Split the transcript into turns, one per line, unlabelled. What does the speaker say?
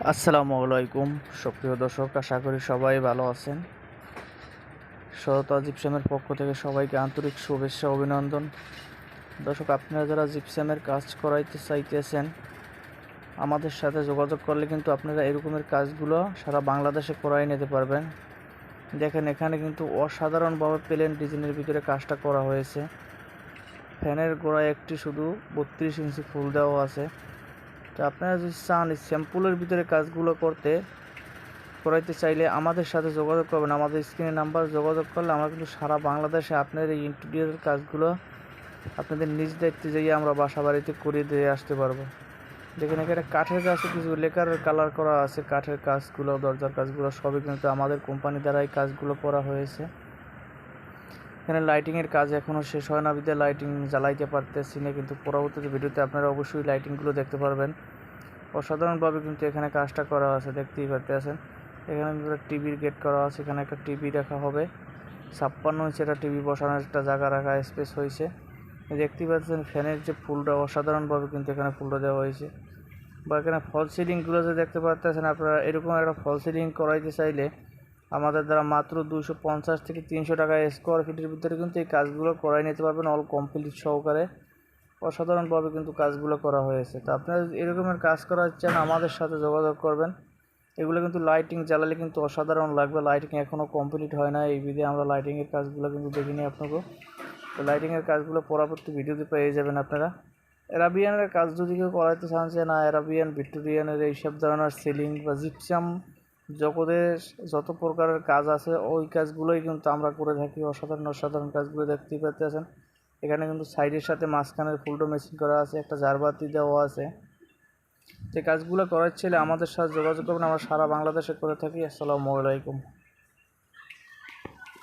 আসসালামু আলাইকুম সুপ্রিয় দর্শক, আশা করি সবাই ভালো আছেন। সরতা জিপসামের পক্ষ থেকে সবাইকে আন্তরিক শুভেচ্ছা অভিনন্দন। দর্শক, আপনারা যারা জিপসামের কাজ করাইতে চাইতেছেন আমাদের সাথে যোগাযোগ করলে কিন্তু আপনারা এরকমের কাজগুলো সারা বাংলাদেশে করাই নিতে পারবেন। দেখেন, এখানে কিন্তু অসাধারণভাবে প্লেন ডিজাইনের ভিতরে কাজটা করা হয়েছে। ফ্যানের গোড়ায় একটি শুধু 32 ইঞ্চি ফুল দেওয়া আছে। তো আপনারা যদি চান স্যাম্পুলের ভিতরে কাজগুলো করাইতে চাইলে আমাদের সাথে যোগাযোগ করবেন। আমাদের স্ক্রিনে নাম্বার যোগাযোগ করলে আমরা কিন্তু সারা বাংলাদেশে আপনার এই ইন্টেরিয়রের কাজগুলো আপনাদের নিজ দায়িত্বে যাইয়ে আমরা বাসা বাড়িতে করিয়ে দিয়ে আসতে পারবো। দেখেন, এখানে কাঠের কাছে কিছু লেকার কালার করা আছে। কাঠের কাজগুলো, দরজার কাজগুলো সবই কিন্তু আমাদের কোম্পানি দ্বারা এই কাজগুলো করা হয়েছে। এখানে লাইটিংয়ের কাজ এখনও শেষ হয় না, বিধে লাইটিং জ্বালাইতে পারতেছি না, কিন্তু পরবর্তীতে ভিডিওতে আপনারা অবশ্যই লাইটিংগুলো দেখতে পারবেন। অসাধারণভাবে কিন্তু এখানে কাজটা করা আছে, দেখতেই পারতেছেন। এখানে টিভির গেট করা আছে, এখানে একটা টিভি রাখা হবে। 56 ইঞ্চি একটা টিভি বসানোর একটা জায়গা রাখা স্পেস হয়েছে। দেখতেই পাচ্ছেন ফ্যানের যে ফুলটা অসাধারণভাবে কিন্তু এখানে ফুলটা দেওয়া হয়েছে। বা এখানে ফল সিলিংগুলো যে দেখতে পাচ্ছেন আপনারা, এরকম একটা ফল সিলিং করাইতে চাইলে আমাদের দ্বারা মাত্র 250 থেকে 300 টাকা স্কোয়ার ফিটের ভিতরে কিন্তু এই কাজগুলো করাই নিতে পারবেন, অল কমপ্লিট সহকারে। অসাধারণভাবে কিন্তু কাজগুলো করা হয়েছে। তো আপনারা এরকমের কাজ করার চান আমাদের সাথে যোগাযোগ করবেন। এগুলো কিন্তু লাইটিং জ্বালালে কিন্তু অসাধারণ লাগবে। লাইটিং এখনও কমপ্লিট হয় না, এই ভিডিও আমরা লাইটিংয়ের কাজগুলো কিন্তু দেখিনি আপনাকে। তো লাইটিংয়ের কাজগুলো পরবর্তী ভিডিওতে পেয়ে যাবেন আপনারা। অ্যারাবিয়ানের কাজ যদি কেউ করাইতে চান, যে না অ্যারাবিয়ান, ভিক্টোরিয়ানের এইসব ধরনের সিলিং বা জিপসাম জগতের যত প্রকারের কাজ আছে ওই কাজগুলোই কিন্তু আমরা করে থাকি। অসাধারণ কাজগুলো দেখতেই পাচ্ছেন। এখানে কিন্তু সাইডের সাথে মাঝখানের ফুলটো মেশিন করা আছে, একটা জারবাতি দেওয়া আছে। যে কাজগুলো করার ছিল আমাদের সাথে যোগাযোগ করবেন, আমরা সারা বাংলাদেশে করে থাকি। আসসালামু আলাইকুম।